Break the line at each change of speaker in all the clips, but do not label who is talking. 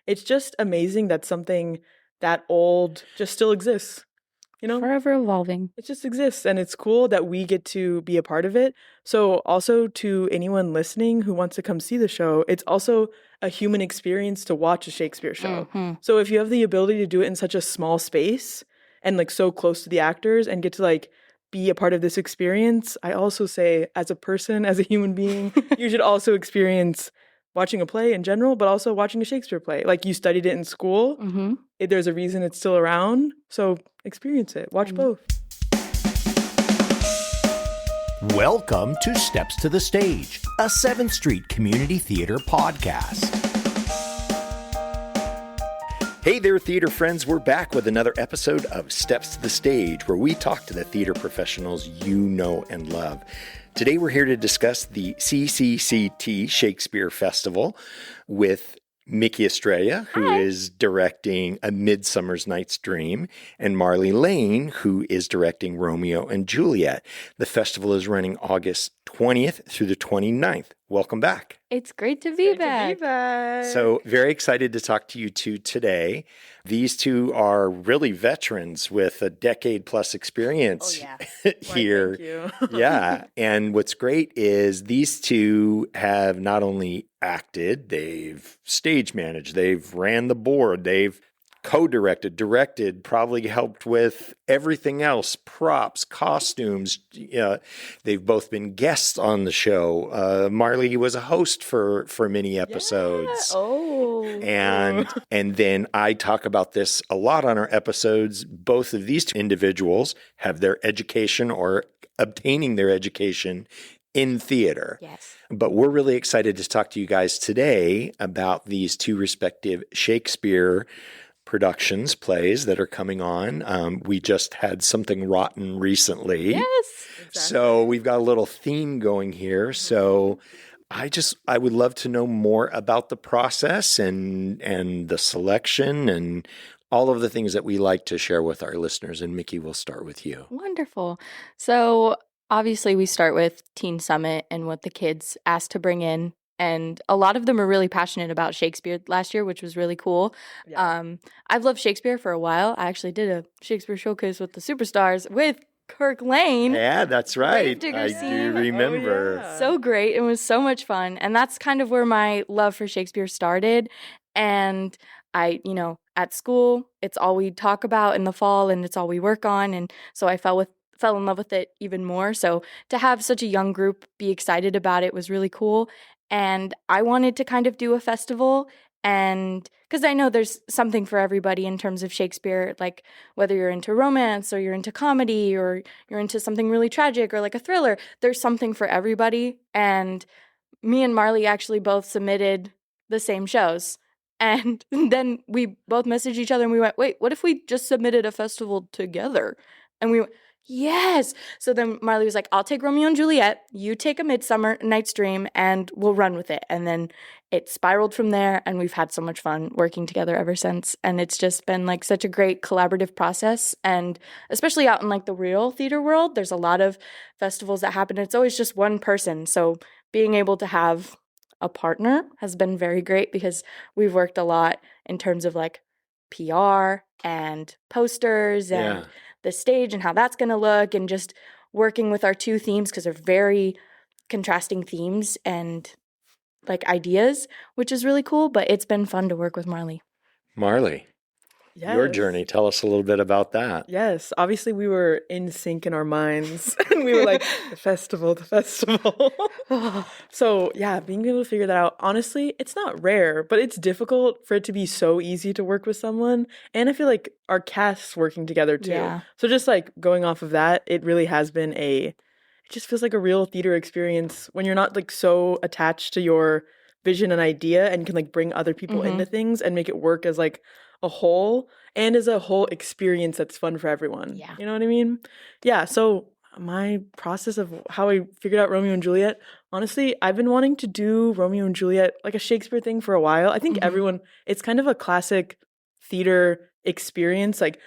it's just amazing that something that old just still exists, you know?
Forever evolving.
It just exists, and it's cool that we get to be a part of it. So also to anyone listening who wants to come see the show, it's also a human experience to watch a Shakespeare show.
Mhm.
So if you have the ability to do it in such a small space and like so close to the actors and get to like be a part of this experience, I also say as a person, as a human being, you should also experience watching a play in general, but also watching a Shakespeare play. Like you studied it in school.
Mhm.
There's a reason it's still around. So experience it. Watch both.
Welcome to Steps to the Stage, a 7th Street Community Theater podcast. Hey there, theater friends. We're back with another episode of Steps to the Stage, where we talk to the theater professionals you know and love. Today, we're here to discuss the CCCT Shakespeare Festival with Mickey Estrella, who is directing A Midsummer's Night's Dream, and Marlee Lane, who is directing Romeo and Juliet. The festival is running August 20th through the 29th. Welcome back.
It's great to be back.
So very excited to talk to you two today. These two are really veterans with a decade plus experience here.
Why, thank you.
Yeah. And what's great is these two have not only acted, they've stage managed, they've ran the board, they've co-directed, directed, probably helped with everything else, props, costumes. They've both been guests on the show. Marlee was a host for many episodes.
Yeah. Oh.
And then I talk about this a lot on our episodes. Both of these two individuals have their education or obtaining their education in theater.
Yes.
But we're really excited to talk to you guys today about these two respective Shakespeare productions, plays that are coming on. We just had Something Rotten recently.
Yes.
Exactly.
So we've got a little theme going here. So I would love to know more about the process and the selection and all of the things that we like to share with our listeners. And Mickey, we'll start with you.
Wonderful. So obviously we start with Teen Summit and what the kids asked to bring in. And a lot of them are really passionate about Shakespeare last year, which was really cool.
Yeah.
I've loved Shakespeare for a while. I actually did a Shakespeare showcase with the Superstars with Kirk Lane.
Yeah, that's right.
Gravedigger
I
scene.
do remember.
Oh, yeah.
So great. It was so much fun. And that's kind of where my love for Shakespeare started. And at school, it's all we talk about in the fall and it's all we work on. And so I fell in love with it even more. So to have such a young group be excited about it was really cool. And I wanted to kind of do a festival, and because I know there's something for everybody in terms of Shakespeare, like whether you're into romance or you're into comedy or you're into something really tragic or like a thriller, there's something for everybody. And me and Marlee actually both submitted the same shows. And then we both messaged each other and we went, wait, what if we just submitted a festival together? And we went, yes. So then Marlee was like, I'll take Romeo and Juliet, you take A Midsummer Night's Dream, and we'll run with it. And then it spiraled from there, and we've had so much fun working together ever since. And it's just been like such a great collaborative process. And especially out in like the real theater world, there's a lot of festivals that happen. It's always just one person. So being able to have a partner has been very great because we've worked a lot in terms of like PR and posters and the stage and how that's going to look, and just working with our two themes because they're very contrasting themes and like ideas, which is really cool. But it's been fun to work with Marlee.
Marlee, your
Yes.
journey. Tell us a little bit about that.
Yes, obviously we were in sync in our minds and we were like, the festival. So yeah, being able to figure that out, honestly, it's not rare, but it's difficult for it to be so easy to work with someone. And I feel like our cast's working together too.
Yeah.
So just like going off of that, it really has been it just feels like a real theater experience when you're not like so attached to your vision and idea and can like bring other people into things and make it work as like a whole and as a whole experience that's fun for everyone.
Yeah.
You know what I mean? Yeah. So my process of how I figured out Romeo and Juliet, honestly, I've been wanting to do Romeo and Juliet, like a Shakespeare thing for a while. I think everyone, it's kind of a classic theater experience. Like,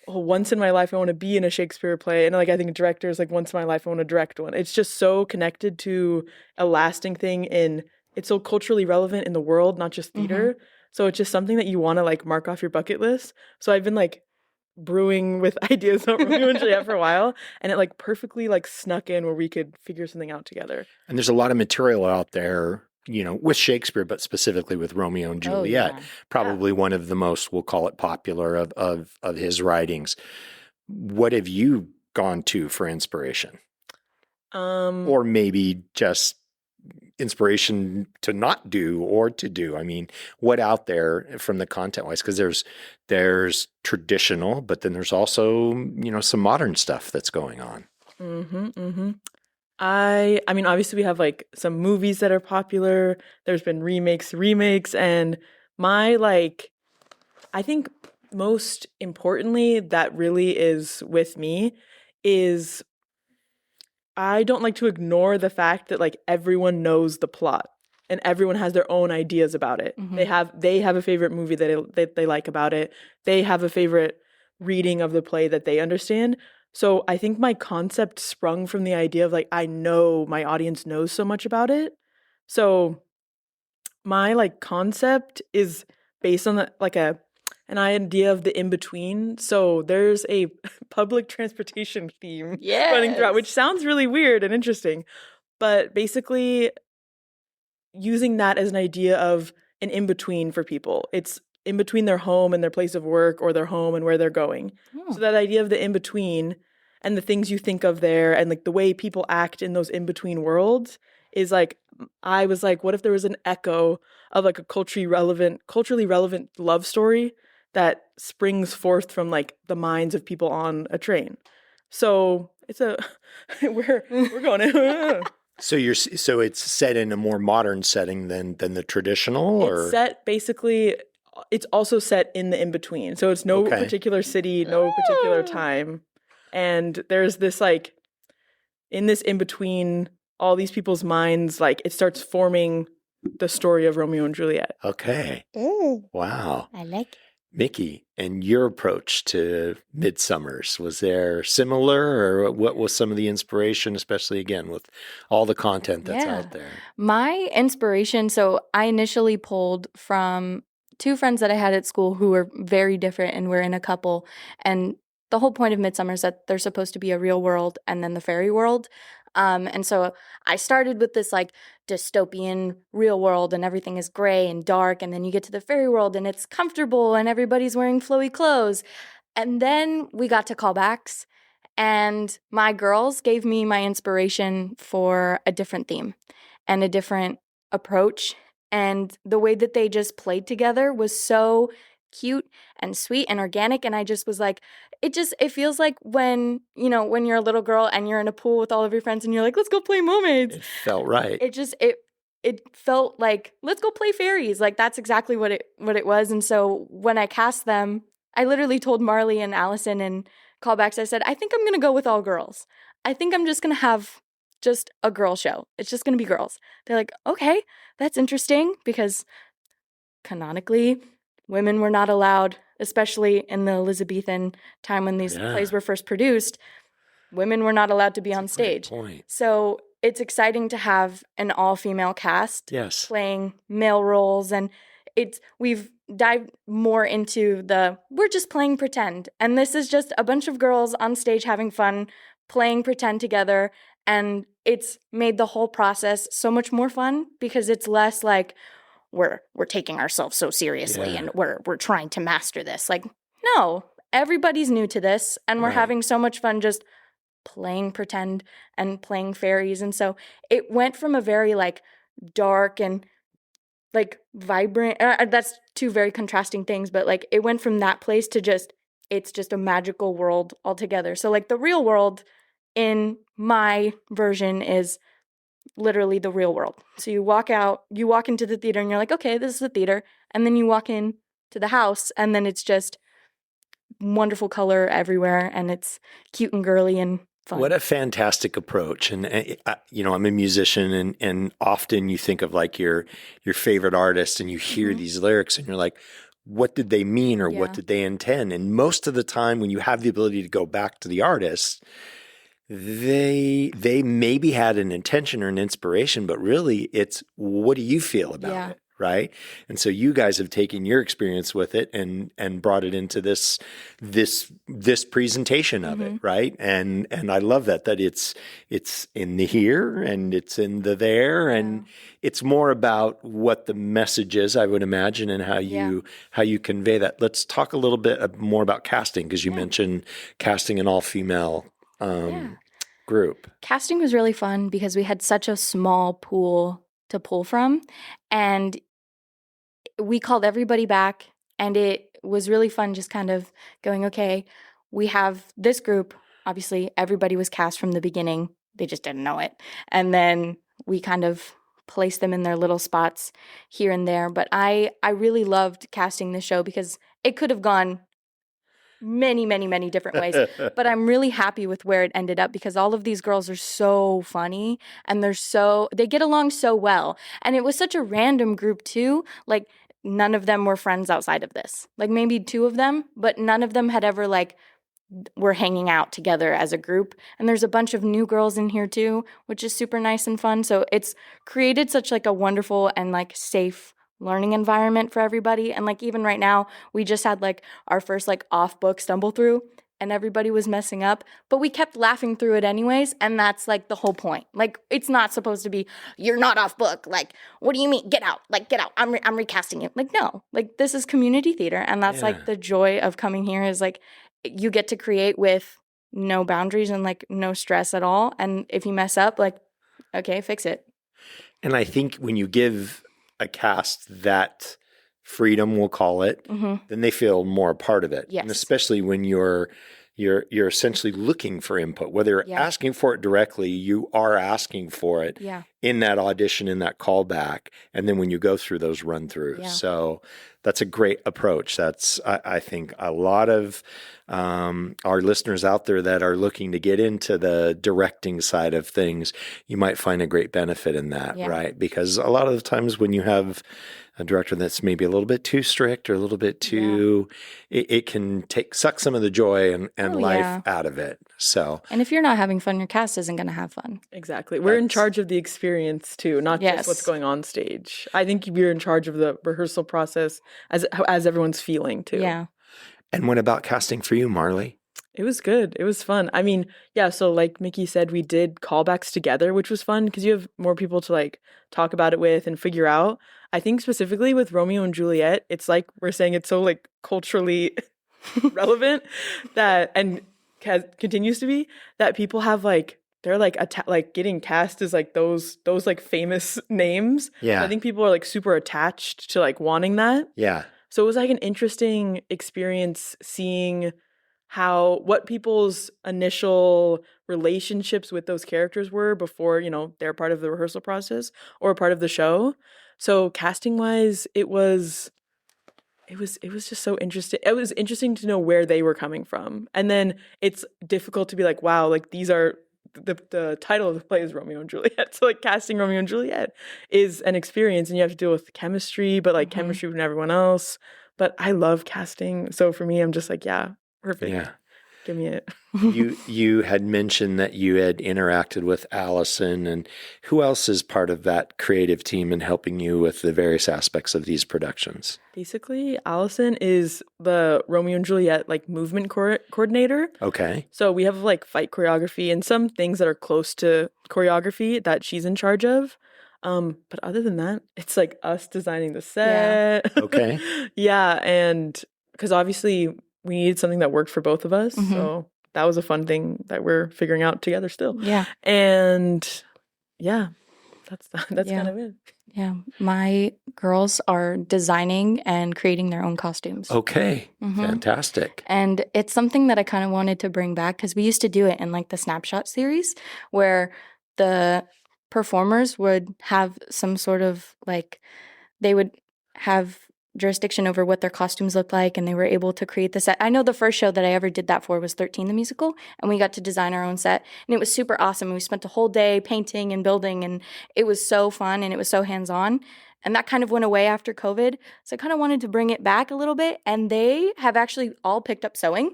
oh, once in my life I want to be in a Shakespeare play. And like I think directors, like once in my life I want to direct one. It's just so connected to a lasting thing, in it's so culturally relevant in the world, not just theater. So it's just something that you want to like mark off your bucket list. So I've been like brewing with ideas of Romeo and Juliet for a while, and it like perfectly like snuck in where we could figure something out together.
And there's a lot of material out there, with Shakespeare, but specifically with Romeo and
Oh,
Juliet.
yeah.
Probably one of the most, we'll call it popular of his writings. What have you gone to for inspiration? Or maybe just inspiration to not do or to do. I mean, what out there from the content wise? Because there's traditional, but then there's also, some modern stuff that's going on.
I mean, obviously we have like some movies that are popular. There's been remakes, and my like, I think most importantly that really is with me is I don't like to ignore the fact that like everyone knows the plot and everyone has their own ideas about it. They have a favorite movie that they like about it. They have a favorite reading of the play that they understand. So I think my concept sprung from the idea of like I know my audience knows so much about it. So my like concept is based on an idea of the in between. So there's a public transportation theme running throughout, which sounds really weird and interesting, but basically using that as an idea of an in between for people. It's in between their home and their place of work, or their home and where they're going. So that idea of the in between and the things you think of there and like the way people act in those in between worlds is like, I was like, what if there was an echo of like a culturally relevant love story that springs forth from like the minds of people on a train? So it's we're going.
So it's set in a more modern setting than the traditional, or
It's set basically. It's also set in the in between. So it's no particular city, no particular time, and there's this like in this in between all these people's minds, like it starts forming the story of Romeo and Juliet.
Okay.
Ooh.
Wow.
I like it.
Mickey, and your approach to Midsummers, was there similar, or what was some of the inspiration, especially again with all the content that's out there?
My inspiration, so I initially pulled from two friends that I had at school who were very different and were in a couple. And the whole point of Midsummer is that there's supposed to be a real world and then the fairy world. And so I started with this like dystopian real world and everything is gray and dark. And then you get to the fairy world and it's comfortable and everybody's wearing flowy clothes. And then we got to callbacks, and my girls gave me my inspiration for a different theme and a different approach. And the way that they just played together was so cute and sweet and organic. And I just was like, it feels like when you're a little girl and you're in a pool with all of your friends and you're like, let's go play mermaids.
It felt right.
It felt like, let's go play fairies. Like that's exactly what it was. And so when I cast them, I literally told Marlee and Allison in callbacks, I said, I think I'm going to go with all girls. I think I'm just going to have just a girl show. It's just going to be girls. They're like, okay, that's interesting, because canonically, women were not allowed, especially in the Elizabethan time when these plays were first produced. Women were not allowed to be on stage. So it's exciting to have an all-female cast playing male roles, and we've dived more into we're just playing pretend, and this is just a bunch of girls on stage having fun playing pretend together, and it's made the whole process so much more fun because it's less like we're taking ourselves so seriously and we're trying to master this. Like, no, everybody's new to this, and we're having so much fun just playing pretend and playing fairies. And so it went from a very like dark and like vibrant, that's two very contrasting things, but like it went from that place to it's just a magical world altogether. So like the real world in my version is literally the real world. So you walk into the theater and you're like, okay, this is the theater. And then you walk in to the house and then it's just wonderful color everywhere and it's cute and girly and fun.
What a fantastic approach. And, I'm a musician and often you think of like your favorite artist and you hear these lyrics and you're like, what did they mean or what did they intend? And most of the time when you have the ability to go back to the artist, they maybe had an intention or an inspiration, but really it's what do you feel about it? right? And so you guys have taken your experience with it and brought it into this presentation of it, right? And I love that it's in the here and it's in the there, and it's more about what the message is, I would imagine, and how you convey that. Let's talk a little bit more about casting, because you mentioned casting an all-female group.
Casting was really fun because we had such a small pool to pull from, and we called everybody back, and it was really fun just kind of going, okay, we have this group. Obviously, everybody was cast from the beginning. They just didn't know it. And then we kind of placed them in their little spots here and there. But I really loved casting the show because it could have gone many, many, many different ways. But I'm really happy with where it ended up because all of these girls are so funny and they get along so well. And it was such a random group too. Like, none of them were friends outside of this. Like, maybe 2 of them, but none of them had ever were hanging out together as a group. And there's a bunch of new girls in here too, which is super nice and fun. So it's created such a wonderful and safe learning environment for everybody. And even right now, we just had our first off book stumble through, and everybody was messing up, but we kept laughing through it anyways. And that's the whole point. It's not supposed to be, you're not off book. What do you mean? Get out, get out. I'm recasting you. No, this is community theater. And that's the joy of coming here is you get to create with no boundaries and no stress at all. And if you mess up, okay, fix it.
And I think when you give a cast that freedom, we'll call it, then they feel more a part of it.
Yes.
And especially when you're essentially looking for input, whether you're asking for it directly, you are asking for it in that audition, in that callback, and then when you go through those run throughs. Yeah. So that's a great approach. That's, I think, a lot of our listeners out there that are looking to get into the directing side of things, you might find a great benefit in that, right? Because a lot of the times when you have a director that's maybe a little bit too strict or a little bit too, it can suck some of the joy and life out of it. So,
and if you're not having fun, your cast isn't going to have fun.
Exactly. We're in charge of the experience too, not just what's going on stage. I think you're in charge of the rehearsal process as everyone's feeling too.
Yeah.
And what about casting for you, Marlee?
It was good. It was fun. I mean, so like Mickey said, we did callbacks together, which was fun because you have more people to talk about it with and figure out. I think specifically with Romeo and Juliet, it's we're saying it's so culturally relevant that, and continues to be, that people have they're getting cast as those famous names.
Yeah.
I think people are super attached to wanting that.
Yeah.
So it was an interesting experience seeing what people's initial relationships with those characters were before, they're part of the rehearsal process or part of the show. So casting wise, it was just so interesting. It was interesting to know where they were coming from. And then it's difficult to be wow, these are the title of the play is Romeo and Juliet. So casting Romeo and Juliet is an experience, and you have to deal with chemistry, but chemistry with everyone else. But I love casting. So for me, I'm just perfect.
Yeah.
Give me it.
You had mentioned that you had interacted with Allison, and who else is part of that creative team in helping you with the various aspects of these productions?
Basically, Allison is the Romeo and Juliet movement coordinator.
Okay.
So we have fight choreography and some things that are close to choreography that she's in charge of. But other than that, it's us designing the set.
Yeah. Okay.
Yeah, and because obviously we needed something that worked for both of us. So that was a fun thing that we're figuring out together still.
Yeah.
And that's kind of it.
Yeah. My girls are designing and creating their own costumes.
Okay. Fantastic.
And it's something that I kind of wanted to bring back because we used to do it in the Snapshot series where the performers would have some sort of they would have jurisdiction over what their costumes look like, and they were able to create the set. I know the first show that I ever did that for was 13 the musical, and we got to design our own set, and it was super awesome. We spent a whole day painting and building, and it was so fun, and it was so hands-on, and that kind of went away after COVID, so I kind of wanted to bring it back a little bit, and they have actually all picked up sewing.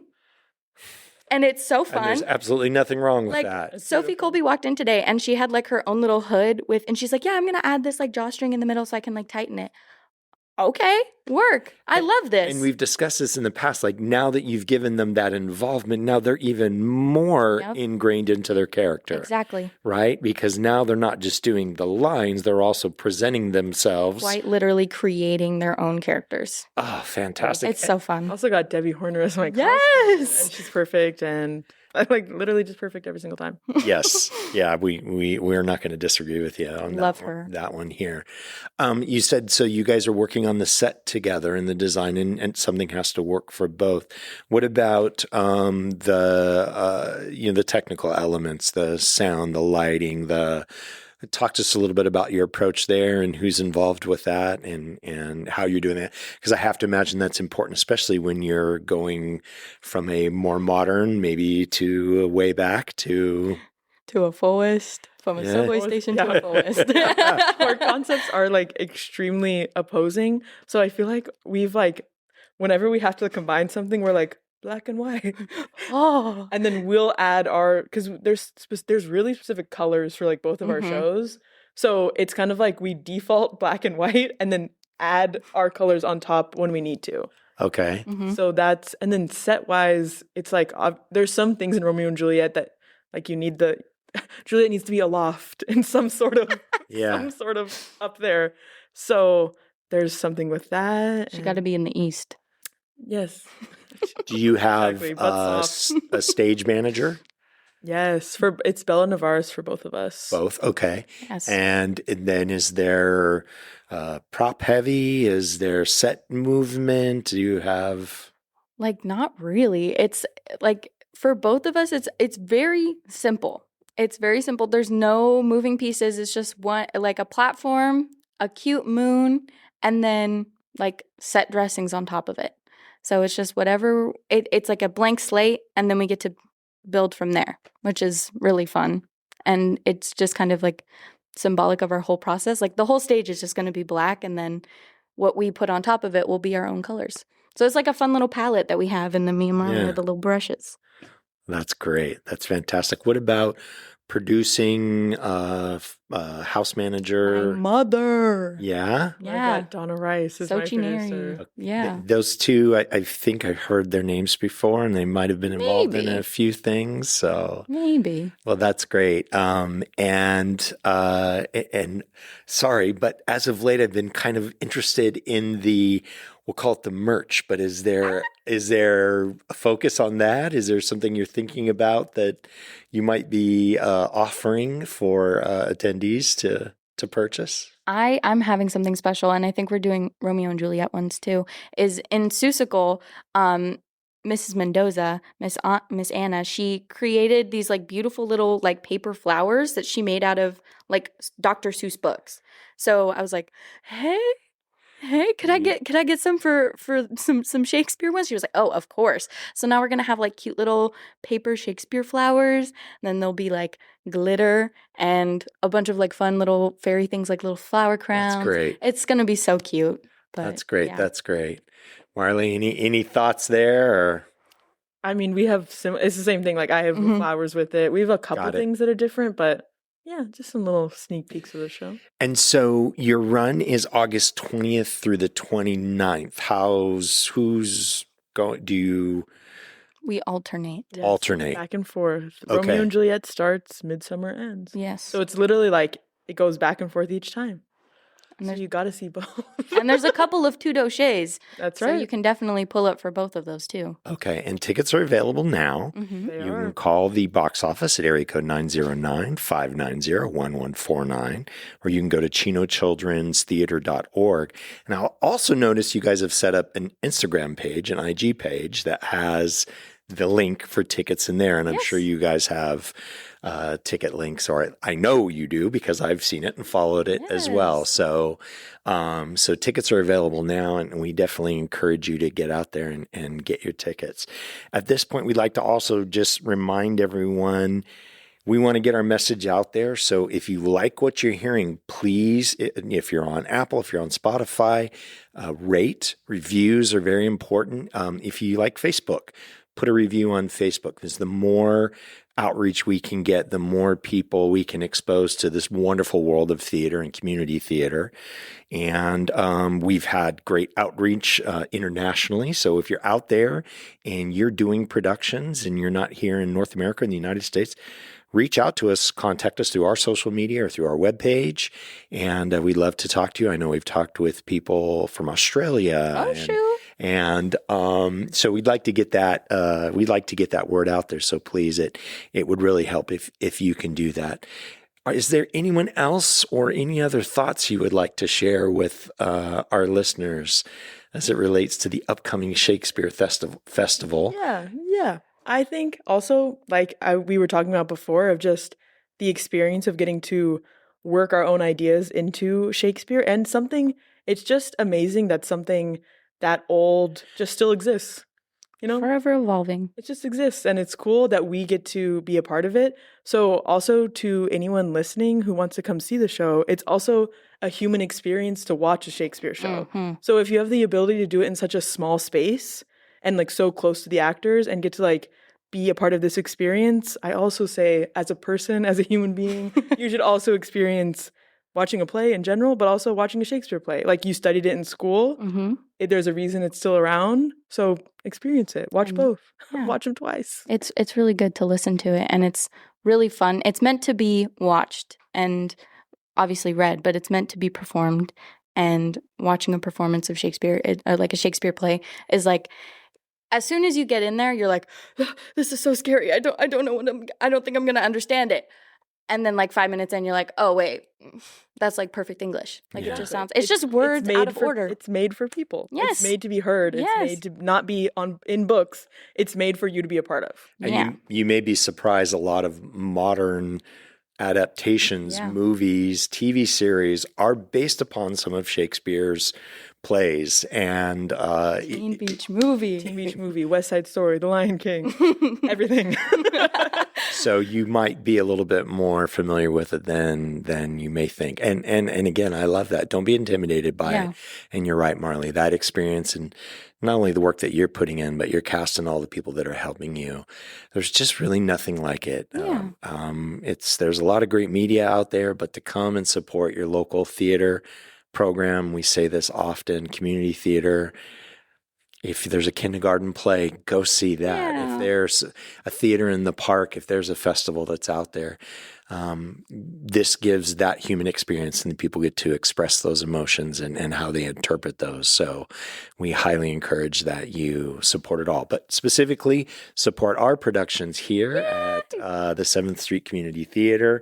And it's so
And
fun.
there's absolutely nothing wrong with
Like
that.
It's
Sophie
beautiful.
Colby walked in today and she had like her own little hood with, and she's like, yeah, I'm going to add this like drawstring in the middle so I can like tighten it. Okay, work. I love this.
And we've discussed this in the past. Like now that you've given them that involvement, now they're even more
Yep.
ingrained into their character.
Exactly.
Right? Because now they're not just doing the lines, they're also presenting themselves.
Quite literally creating their own characters.
Oh, fantastic.
It's so
I
fun.
also got Debbie Horner as my costume,
Yes.
and she's perfect, and I like literally just perfect every single time.
Yes. Yeah, we're not going to disagree with you on
Love
that,
her.
that one here. You said, so you guys are working on the set together in the design and something has to work for both. What about the technical elements, the sound, the lighting, talk to us a little bit about your approach there and who's involved with that and how you're doing that. Because I have to imagine that's important, especially when you're going from a more modern, maybe to way back to.
To a fullest, from a
Yeah.
subway station to
Yeah.
a fullest.
Our concepts are like extremely opposing, so I feel like we've like whenever we have to combine something, we're like black and white,
Oh.
and then we'll add our because there's really specific colors for like both of our
Mhm.
shows, so it's kind of like we default black and white and then add our colors on top when we need to.
Okay.
Mhm.
So that's, and then set wise, it's like there's some things in Romeo and Juliet that like you need Juliet needs to be aloft in some sort of
Yeah.
up there. So there's something with that.
She got to
and-
be in the east.
Yes.
Do you have
Exactly, butt soft.
a stage manager?
Yes, it's Bella Navarez for both of us.
Both. Okay.
Yes.
And then is there prop heavy? Is there set movement? Do you have?
Like not really. It's like for both of us it's very simple. It's very simple. There's no moving pieces. It's just one like a platform, a cute moon, and then like set dressings on top of it. So it's just whatever it's like a blank slate and then we get to build from there, which is really fun. And it's just kind of like symbolic of our whole process. Like the whole stage is just going to be black and then what we put on top of it will be our own colors. So it's like a fun little palette that we have in the me and Marlee with the little brushes.
That's great. That's fantastic. What about producing, house manager?
My mother.
Yeah.
I've
Yeah.
got Donna Rice is my
Sochi
producer.
Neri. Yeah.
Those two, I think I've heard their names before, and they might have been involved in
Maybe.
a few things. So,
Maybe.
well, that's great. And sorry, but as of late, I've been kind of interested in we'll call it the merch, but is there a focus on that? Is there something you're thinking about that you might be offering for attendees to purchase?
I'm having something special, and I think we're doing Romeo and Juliet ones too. Is in Seussical, Mrs. Mendoza, Miss Anna, she created these like beautiful little like paper flowers that she made out of like Dr. Seuss books. So I was like, hey, could I get some for some Shakespeare ones? She was like, oh, of course. So now we're gonna have like cute little paper Shakespeare flowers. And then there'll be like glitter and a bunch of like fun little fairy things like little flower crowns.
That's great.
It's gonna be so cute. But,
That's great.
yeah.
That's great. Marlee, any thoughts there? Or?
I mean, we have it's the same thing. Like I have
Mhm.
flowers with it. We have a couple
Got it.
things that are different, but yeah, just some little sneak peeks of the show.
And so your run is August 20th through the 29th. Who's going? Do you
We alternate.
Yes,
alternate?
back and forth.
Okay.
Romeo and Juliet starts, Midsummer ends.
Yes.
So it's literally like it goes back and forth each time.
And
So
there's-
you got to see both.
and there's a couple of two dossiers.
That's
So
right.
you can definitely pull up for both of those too.
Okay, and tickets are available now.
Mm-hmm.
They
You
are.
can call the box office at area code 909-590-1149, or you can go to chinochildrenstheater.org. And I'll also notice you guys have set up an Instagram page, an IG page that has the link for tickets in there. And I'm
Yes.
sure you guys have ticket links, or I know you do because I've seen it and followed it as well.
Yes.
So, so tickets are available now, and we definitely encourage you to get out there and get your tickets. At this point, we'd like to also just remind everyone, We want to get our message out there. So if you like what you're hearing, please, if you're on Apple, if you're on Spotify, rate. Reviews are very important. If you like Facebook, put a review on Facebook, because the more outreach we can get, the more people we can expose to this wonderful world of theater and community theater. And we've had great outreach internationally. So if you're out there and you're doing productions and you're not here in North America, in the United States, reach out to us, contact us through our social media or through our webpage, and we'd love to talk to you. I know we've talked with people from Australia.
Oh, shoot.
And so we'd like to get that. We'd like to get that word out there. So please, it would really help if you can do that. Is there anyone else or any other thoughts you would like to share with our listeners as it relates to the upcoming Shakespeare Festival?
Yeah. I think also, like we were talking about before, of just the experience of getting to work our own ideas into Shakespeare, and it's just amazing that something that old just still exists,
Forever evolving.
It just exists, and it's cool that we get to be a part of it. So also, to anyone listening who wants to come see the show, it's also a human experience to watch a Shakespeare show.
Mm-hmm.
So if you have the ability to do it in such a small space and like so close to the actors and get to like be a part of this experience, I also say, as a person, as a human being, you should also experience watching a play in general, but also watching a Shakespeare play. Like, you studied it in school.
Mm-hmm.
There's a reason it's still around. So experience it. Watch both.
Yeah.
Watch them twice.
It's really good to listen to it, and it's really fun. It's meant to be watched and obviously read, but it's meant to be performed. And watching a performance of Shakespeare, like a Shakespeare play, is like, as soon as you get in there, you're like, this is so scary. I don't know I don't think I'm gonna understand it. And then like 5 minutes in, you're like, oh wait, that's like perfect English. Like it just sounds. It's just words out of order.
It's made for people.
Yes.
It's made to be heard.
Yes.
It's made to not be in books. It's made for you to be a part of.
And
Yeah.
you may be surprised, a lot of modern adaptations, movies, TV series are based upon some of Shakespeare's plays. And
Teen Beach Movie,
West Side Story, The Lion King, everything.
so you might be a little bit more familiar with it than you may think. And again, I love that. Don't be intimidated by it. And you're right, Marlee, that experience, and not only the work that you're putting in, but your cast and all the people that are helping you. There's just really nothing like it.
Yeah.
There's a lot of great media out there, but to come and support your local theater program, we say this often, community theater. If there's a kindergarten play, go see that.
Yeah.
If there's a theater in the park, if there's a festival that's out there, this gives that human experience, and the people get to express those emotions and how they interpret those. So we highly encourage that you support it all, but specifically support our productions here at the 7th Street Community Theater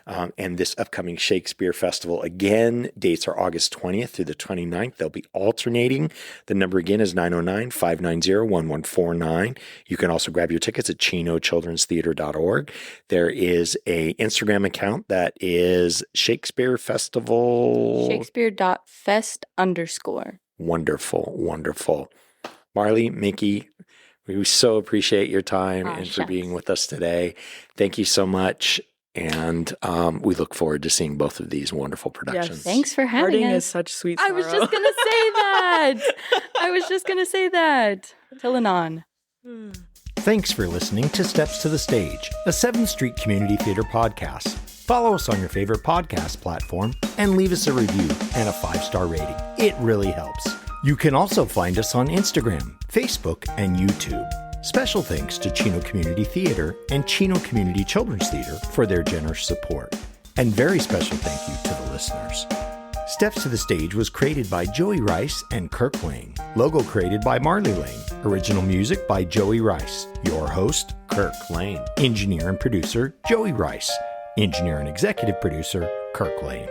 and this upcoming Shakespeare Festival. Again, dates are August 20th through the 29th. They'll be alternating. The number again is 909-590-1149. You can also grab your tickets at chinochildrenstheater.org. There is a Instagram account that is Shakespeare Festival.
Shakespeare.fest_.
Wonderful, wonderful. Marlee, Mickey, we so appreciate your time and for being with us today. Thank you so much. And we look forward to seeing both of these wonderful productions.
Yes.
Thanks for having
Parting
us.
is such sweet sorrow.
I was just going to say that. Till anon.
Thanks for listening to Steps to the Stage, a 7th Street Community Theater podcast. Follow us on your favorite podcast platform and leave us a review and a 5-star rating. It really helps. You can also find us on Instagram, Facebook, and YouTube. Special thanks to Chino Community Theater and Chino Community Children's Theater for their generous support. And very special thank you to the listeners. Steps to the Stage was created by Joey Rice and Kirk Lane. Logo created by Marlee Lane. Original music by Joey Rice. Your host, Kirk Lane. Engineer and producer, Joey Rice. Engineer and executive producer, Kirk Lane.